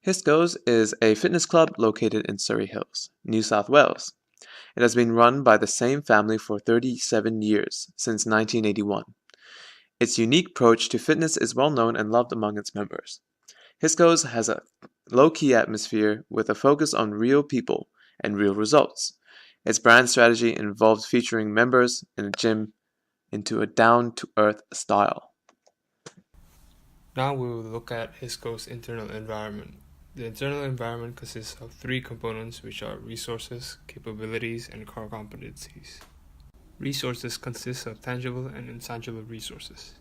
Hisco's is a fitness club located in Surrey Hills, New South Wales. It has been run by the same family for 37 years, since 1981. Its unique approach to fitness is well known and loved among its members. Hisco's has a low-key atmosphere with a focus on real people and real results. Its brand strategy involves featuring members in a gym into a down-to-earth style. Now we will look at Hisco's internal environment. The internal environment consists of three components, which are resources, capabilities, and core competencies. Resources consist of tangible and intangible resources.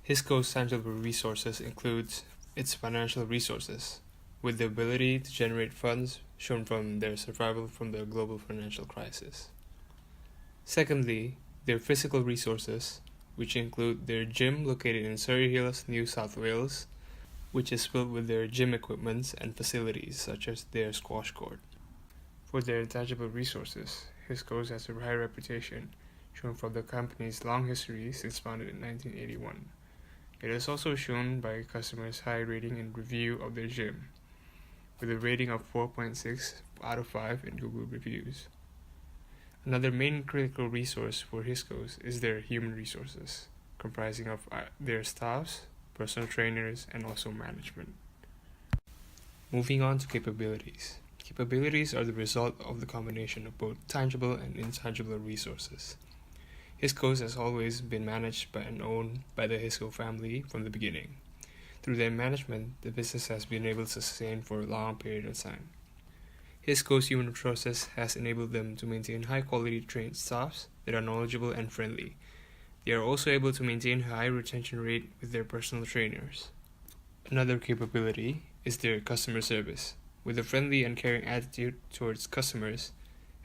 Hisco's tangible resources includes its financial resources, with the ability to generate funds shown from their survival from the global financial crisis. Secondly, their physical resources, which include their gym located in Surrey Hills, New South Wales, which is filled with their gym equipment and facilities such as their squash court. For their intangible resources, Hisco's has a high reputation, shown from the company's long history since founded in 1981. It is also shown by customers' high rating and review of their gym, with a rating of 4.6 out of 5 in Google reviews. Another main critical resource for Hisco's is their human resources, comprising of their staffs, personal trainers, and also management. Moving on to capabilities. Capabilities are the result of the combination of both tangible and intangible resources. Hisco's has always been managed by and owned by the Hisco family from the beginning. Through their management, the business has been able to sustain for a long period of time. Hisco's human resources has enabled them to maintain high-quality trained staffs that are knowledgeable and friendly. They are also able to maintain a high retention rate with their personal trainers. Another capability is their customer service. With a friendly and caring attitude towards customers,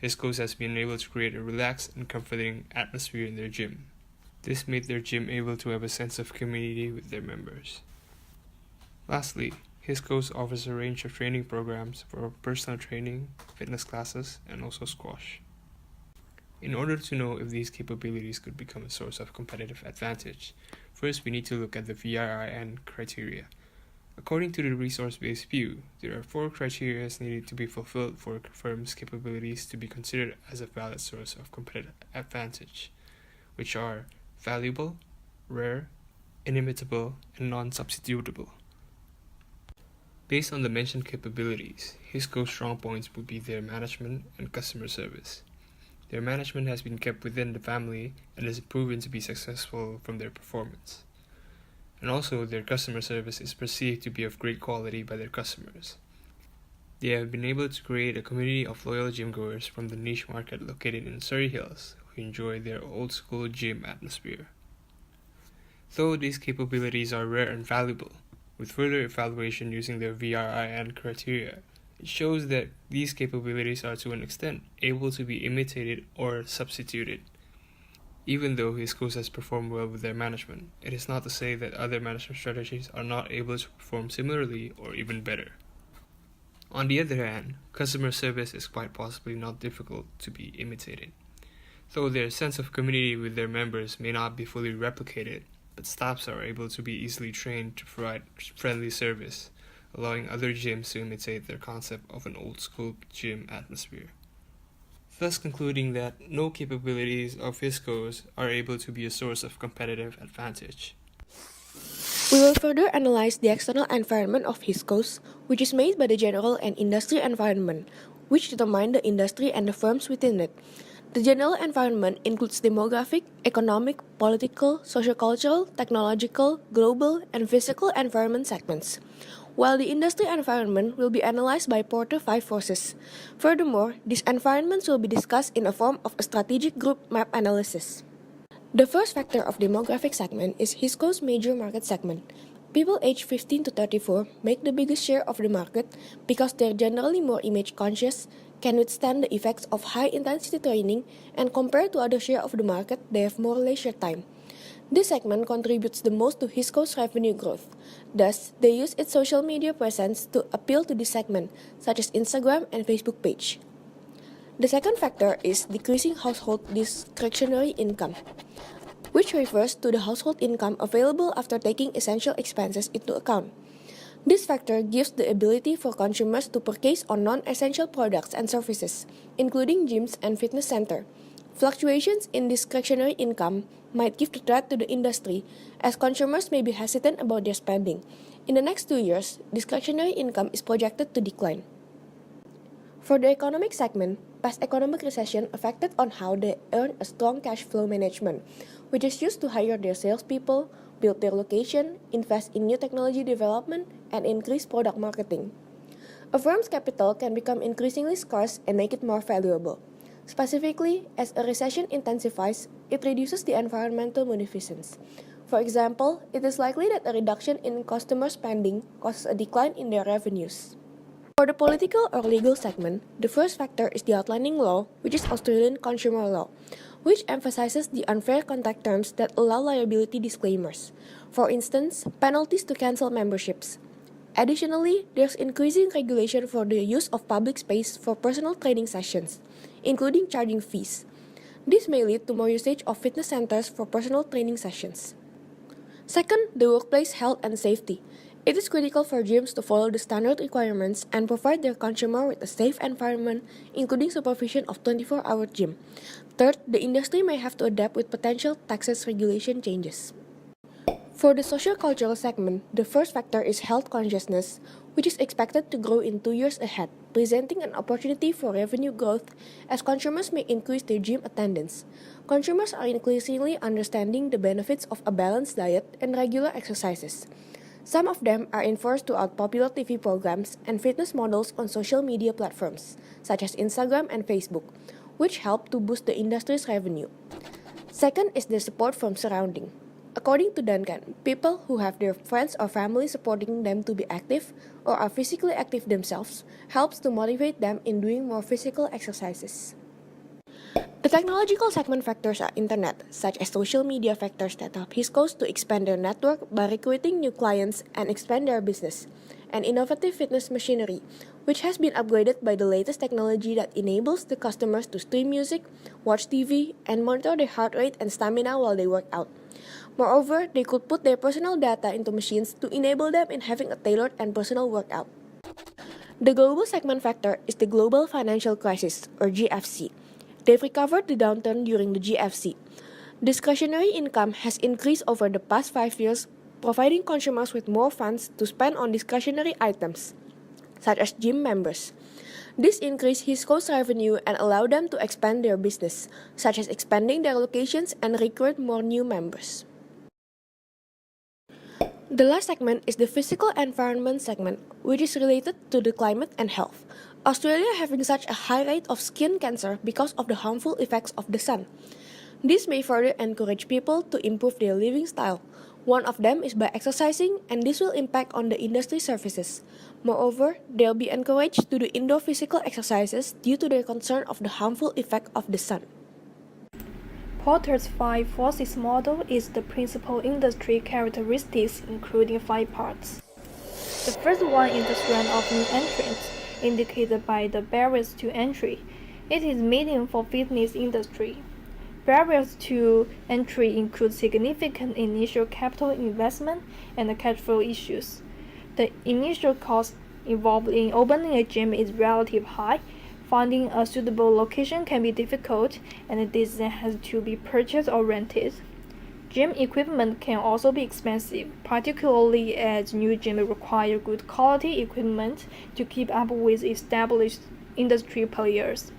Hisco's has been able to create a relaxed and comforting atmosphere in their gym. This made their gym able to have a sense of community with their members. Lastly, Hisco's offers a range of training programs for personal training, fitness classes, and also squash. In order to know if these capabilities could become a source of competitive advantage, first we need to look at the VRIN criteria. According to the resource-based view, there are 4 criteria needed to be fulfilled for a firm's capabilities to be considered as a valid source of competitive advantage, which are valuable, rare, inimitable, and non-substitutable. Based on the mentioned capabilities, Hisco's strong points would be their management and customer service. Their management has been kept within the family and is proven to be successful from their performance. And also, their customer service is perceived to be of great quality by their customers. They have been able to create a community of loyal gym goers from the niche market located in Surrey Hills who enjoy their old school gym atmosphere. Though these capabilities are rare and valuable, with further evaluation using their VRIN criteria, it shows that these capabilities are to an extent able to be imitated or substituted. Even though Hisco's has performed well with their management, it is not to say that other management strategies are not able to perform similarly or even better. On the other hand, customer service is quite possibly not difficult to be imitated. Though their sense of community with their members may not be fully replicated, but staffs are able to be easily trained to provide friendly service, allowing other gyms to imitate their concept of an old school gym atmosphere. Thus concluding that no capabilities of Hisco's are able to be a source of competitive advantage. We will further analyze the external environment of Hisco's, which is made by the general and industry environment, which determine the industry and the firms within it. The general environment includes demographic, economic, political, sociocultural, technological, global, and physical environment segments, while the industry environment will be analyzed by Porter 5 forces. Furthermore, these environments will be discussed in a form of a strategic group map analysis. The first factor of demographic segment is Hisco's major market segment. People aged 15 to 34 make the biggest share of the market because they're generally more image conscious, can withstand the effects of high-intensity training, and compared to other share of the market, they have more leisure time. This segment contributes the most to Hisco's revenue growth. Thus, they use its social media presence to appeal to this segment, such as Instagram and Facebook page. The second factor is decreasing household discretionary income, which refers to the household income available after taking essential expenses into account. This factor gives the ability for consumers to purchase on non-essential products and services, including gyms and fitness centers. Fluctuations in discretionary income might give the threat to the industry, as consumers may be hesitant about their spending. In the next 2 years, discretionary income is projected to decline. For the economic segment, past economic recession affected on how they earn a strong cash flow management, which is used to hire their salespeople, build their location, invest in new technology development, and increase product marketing. A firm's capital can become increasingly scarce and make it more valuable. Specifically, as a recession intensifies, it reduces the environmental munificence. For example, it is likely that a reduction in customer spending causes a decline in their revenues. For the political or legal segment, the first factor is the outlining law, which is Australian consumer law, which emphasizes the unfair contract terms that allow liability disclaimers. For instance, penalties to cancel memberships. Additionally, there's increasing regulation for the use of public space for personal training sessions, including charging fees. This may lead to more usage of fitness centers for personal training sessions. Second, the workplace health and safety. It is critical for gyms to follow the standard requirements and provide their consumer with a safe environment, including supervision of 24-hour gym. Third, the industry may have to adapt with potential taxes regulation changes. For the socio-cultural segment, the first factor is health consciousness, which is expected to grow in 2 years ahead, presenting an opportunity for revenue growth as consumers may increase their gym attendance. Consumers are increasingly understanding the benefits of a balanced diet and regular exercises. Some of them are enforced throughout popular TV programs and fitness models on social media platforms, such as Instagram and Facebook, which help to boost the industry's revenue. Second is the support from surrounding. According to Duncan, people who have their friends or family supporting them to be active or are physically active themselves helps to motivate them in doing more physical exercises. The technological segment factors are internet, such as social media factors that help Hisco's to expand their network by recruiting new clients and expand their business, and innovative fitness machinery, which has been upgraded by the latest technology that enables the customers to stream music, watch TV, and monitor their heart rate and stamina while they work out. Moreover, they could put their personal data into machines to enable them in having a tailored and personal workout. The global segment factor is the global financial crisis, or GFC. They've recovered the downturn during the GFC. Discretionary income has increased over the past 5 years, providing consumers with more funds to spend on discretionary items, such as gym members. This increased Hisco's revenue and allowed them to expand their business, such as expanding their locations and recruit more new members. The last segment is the physical environment segment, which is related to the climate and health. Australia having such a high rate of skin cancer because of the harmful effects of the sun. This may further encourage people to improve their living style. One of them is by exercising, and this will impact on the industry services. Moreover, they'll be encouraged to do indoor physical exercises due to their concern of the harmful effect of the sun. Porter's 5 forces model is the principal industry characteristics, including 5 parts. The first one is the strength of new entrants, indicated by the barriers to entry. It is medium for fitness industry. Barriers to entry include significant initial capital investment and cash flow issues. The initial cost involved in opening a gym is relatively high. Finding a suitable location can be difficult, and this has to be purchased or rented. Gym equipment can also be expensive, particularly as new gyms require good quality equipment to keep up with established industry players.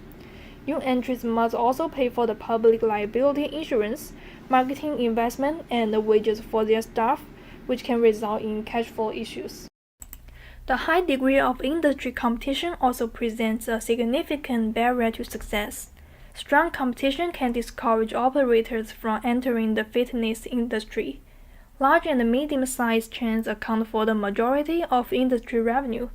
New entrants must also pay for the public liability insurance, marketing investment, and the wages for their staff, which can result in cash flow issues. The high degree of industry competition also presents a significant barrier to success. Strong competition can discourage operators from entering the fitness industry. Large and medium-sized chains account for the majority of industry revenue.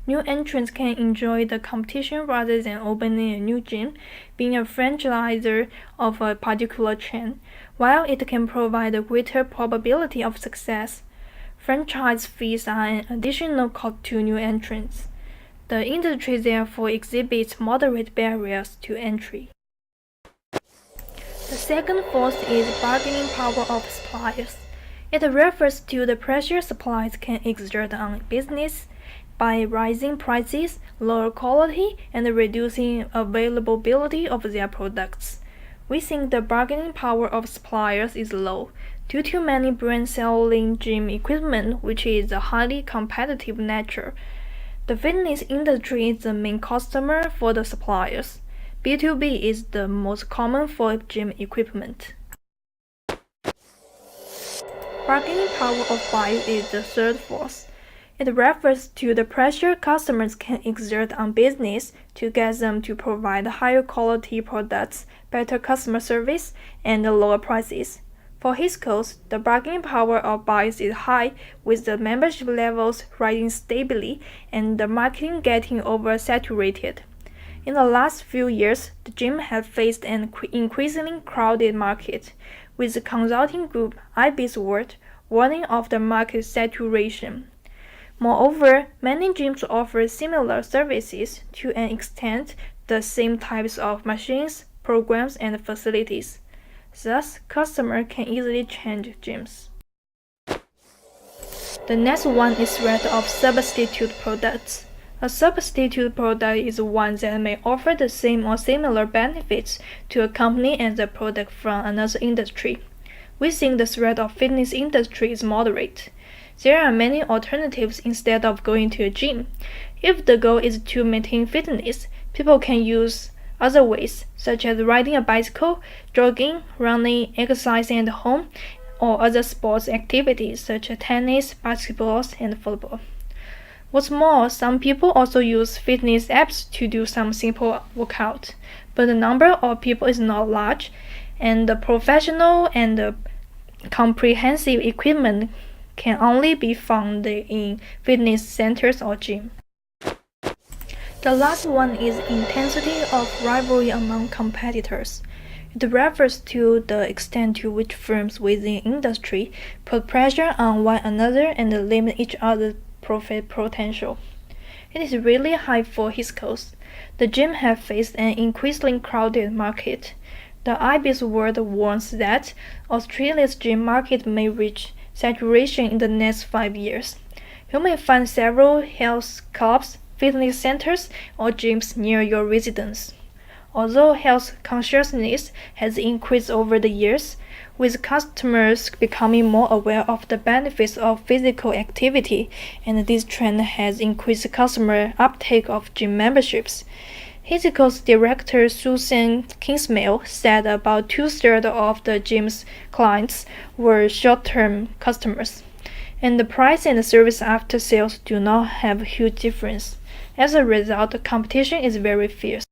New entrants can enjoy the competition rather than opening a new gym, being a franchisor of a particular chain. While it can provide a greater probability of success, franchise fees are an additional cost to new entrants. The industry therefore exhibits moderate barriers to entry. The second force is bargaining power of suppliers. It refers to the pressure suppliers can exert on business by raising prices, lower quality, and reducing availability of their products. We think the bargaining power of suppliers is low due to many brands selling gym equipment, which is a highly competitive nature. The fitness industry is the main customer for the suppliers. B2B is the most common for gym equipment. Bargaining power of buyers is the third force. It refers to the pressure customers can exert on business to get them to provide higher quality products, better customer service, and lower prices. For Hisco's, the bargaining power of buyers is high, with the membership levels rising stably and the marketing getting oversaturated. In the last few years, the gym has faced an increasingly crowded market, with the consulting group IBIS World warning of the market saturation. Moreover, many gyms offer similar services to an extent, the same types of machines, programs, and facilities. Thus, customers can easily change gyms. The next one is threat of substitute products. A substitute product is one that may offer the same or similar benefits to a company as a product from another industry. We think the threat of fitness industry is moderate. There are many alternatives instead of going to a gym. If the goal is to maintain fitness, people can use other ways, such as riding a bicycle, jogging, running, exercising at home, or other sports activities such as tennis, basketball, and football. What's more, some people also use fitness apps to do some simple workout, but the number of people is not large, and the professional and the comprehensive equipment can only be found in fitness centers or gym. The last one is intensity of rivalry among competitors. It refers to the extent to which firms within industry put pressure on one another and limit each other's profit potential. It is really high for Hisco's. The gym have faced an increasingly crowded market. The IBIS World warns that Australia's gym market may reach saturation in the next 5 years. You may find several health clubs, fitness centers, or gyms near your residence. Although health consciousness has increased over the years, with customers becoming more aware of the benefits of physical activity, and this trend has increased customer uptake of gym memberships. Hisco's director Susan Kingsmill said about 2/3 of the gym's clients were short-term customers, and the price and the service after sales do not have a huge difference. As a result, the competition is very fierce.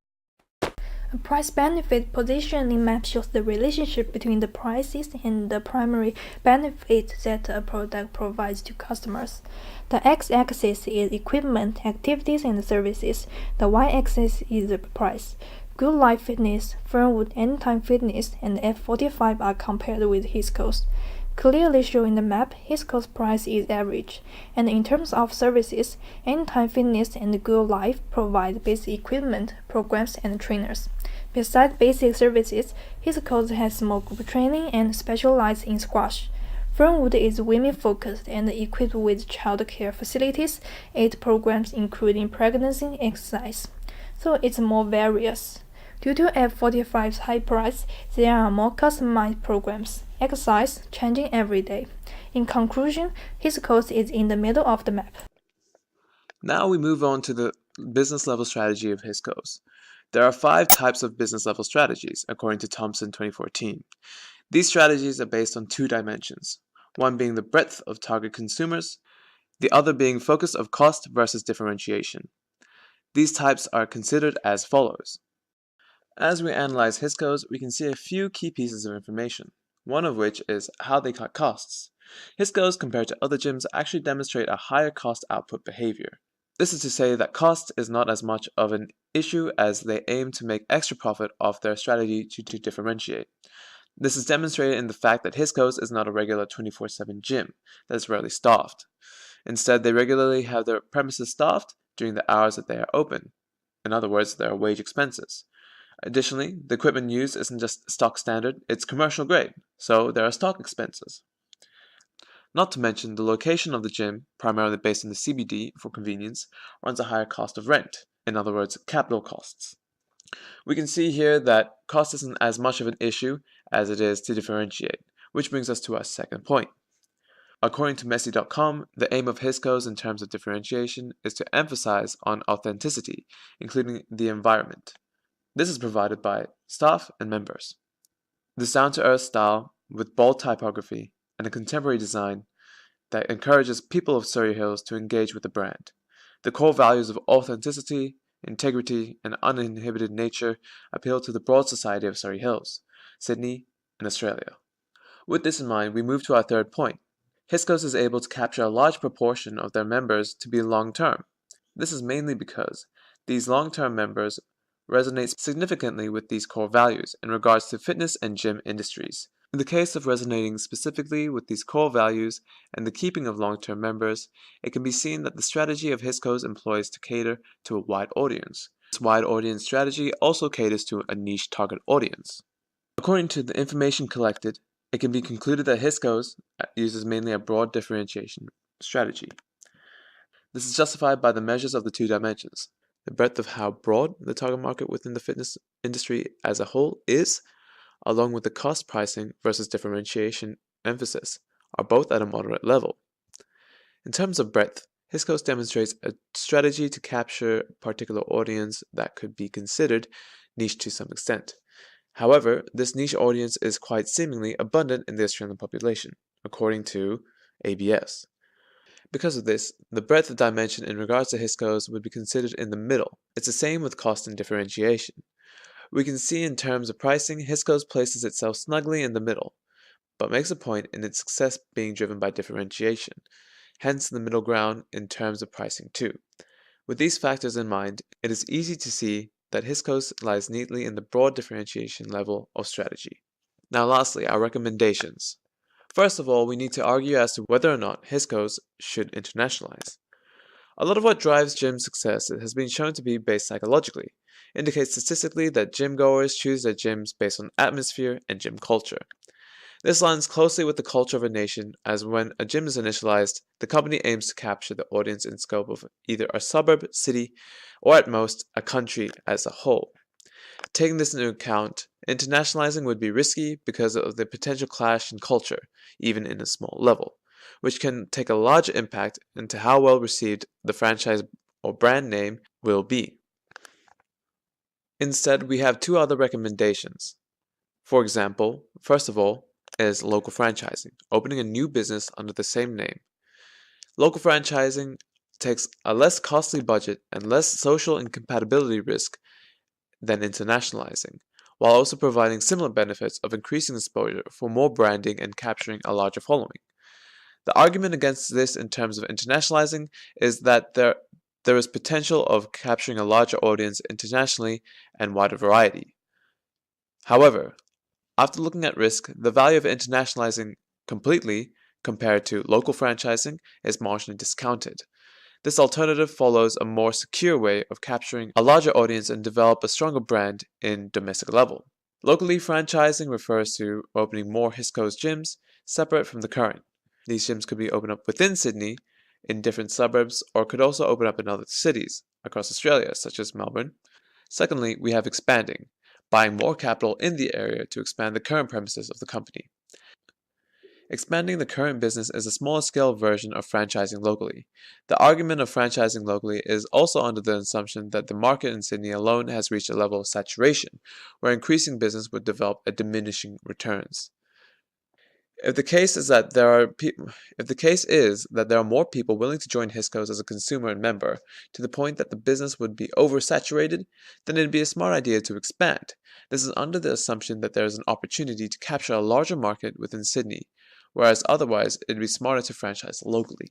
A price-benefit positioning map shows the relationship between the prices and the primary benefit that a product provides to customers. The x-axis is equipment, activities, and services. The y-axis is the price. Good Life Fitness, Fernwood Anytime Fitness, and F45 are compared with Hisco's. Clearly showing the map, Hisco's price is average, and in terms of services, Anytime Fitness and Good Life provide basic equipment, programs, and trainers. Besides basic services, Hisco's has small group training and specializes in squash. Fernwood is women-focused and equipped with child care facilities, 8 programs including pregnancy exercise, so it's more various. Due to F45's high price, there are more customized programs, exercise changing every day. In conclusion, Hisco's is in the middle of the map. Now we move on to the business level strategy of Hisco's. There are 5 types of business level strategies, according to Thompson 2014. These strategies are based on 2 dimensions, one being the breadth of target consumers, the other being focus of cost versus differentiation. These types are considered as follows. As we analyze Hisco's, we can see a few key pieces of information, one of which is how they cut costs. Hisco's, compared to other gyms, actually demonstrate a higher cost output behavior. This is to say that cost is not as much of an issue as they aim to make extra profit off their strategy to differentiate. This is demonstrated in the fact that Hisco's is not a regular 24/7 gym that is rarely staffed. Instead, they regularly have their premises staffed during the hours that they are open. In other words, there are wage expenses. Additionally, the equipment used isn't just stock standard, it's commercial grade, so there are stock expenses. Not to mention the location of the gym, primarily based in the CBD for convenience, runs a higher cost of rent, in other words, capital costs. We can see here that cost isn't as much of an issue as it is to differentiate, which brings us to our second point. According to Messi.com, the aim of HISCOs in terms of differentiation is to emphasize on authenticity, including the environment. This is provided by staff and members. This down-to-earth style with bold typography and a contemporary design that encourages people of Surrey Hills to engage with the brand. The core values of authenticity, integrity, and uninhibited nature appeal to the broad society of Surrey Hills, Sydney, and Australia. With this in mind, we move to our third point. HISCOs is able to capture a large proportion of their members to be long-term. This is mainly because these long-term members resonate significantly with these core values in regards to fitness and gym industries. In the case of resonating specifically with these core values and the keeping of long-term members, it can be seen that the strategy of HISCOs employs to cater to a wide audience. This wide audience strategy also caters to a niche target audience. According to the information collected, it can be concluded that HISCOs uses mainly a broad differentiation strategy. This is justified by the measures of the two dimensions. The breadth of how broad the target market within the fitness industry as a whole is, along with the cost pricing versus differentiation emphasis, are both at a moderate level. In terms of breadth, HISCOs demonstrates a strategy to capture a particular audience that could be considered niche to some extent. However, this niche audience is quite seemingly abundant in the Australian population, according to ABS. Because of this, the breadth of dimension in regards to HISCOs would be considered in the middle. It's the same with cost and differentiation. We can see in terms of pricing, HISCOs places itself snugly in the middle, but makes a point in its success being driven by differentiation, hence the middle ground in terms of pricing too. With these factors in mind, it is easy to see that HISCOs lies neatly in the broad differentiation level of strategy. Now lastly, our recommendations. First of all, we need to argue as to whether or not HISCOs should internationalize. A lot of what drives gym success has been shown to be based psychologically, indicates statistically that gym goers choose their gyms based on atmosphere and gym culture. This aligns closely with the culture of a nation, as when a gym is initialized, the company aims to capture the audience in scope of either a suburb, city, or at most, a country as a whole. Taking this into account, internationalizing would be risky because of the potential clash in culture, even in a small level, which can take a large impact into how well received the franchise or brand name will be. Instead, we have two other recommendations. For example, first of all, is local franchising, opening a new business under the same name. Local franchising takes a less costly budget and less social incompatibility risk than internationalizing, while also providing similar benefits of increasing exposure for more branding and capturing a larger following. The argument against this in terms of internationalizing is that there is potential of capturing a larger audience internationally and wider variety. However, after looking at risk, the value of internationalizing completely compared to local franchising is marginally discounted. This alternative follows a more secure way of capturing a larger audience and develop a stronger brand in domestic level. Locally franchising refers to opening more HISCOs gyms separate from the current. These gyms could be opened up within Sydney, in different suburbs, or could also open up in other cities across Australia, such as Melbourne. Secondly, we have expanding, buying more capital in the area to expand the current premises of the company. Expanding the current business is a smaller scale version of franchising locally. The argument of franchising locally is also under the assumption that the market in Sydney alone has reached a level of saturation, where increasing business would develop a diminishing returns. If the case is that there are more people willing to join HISCOs as a consumer and member, to the point that the business would be oversaturated, then it'd be a smart idea to expand. This is under the assumption that there is an opportunity to capture a larger market within Sydney, whereas otherwise it'd be smarter to franchise locally.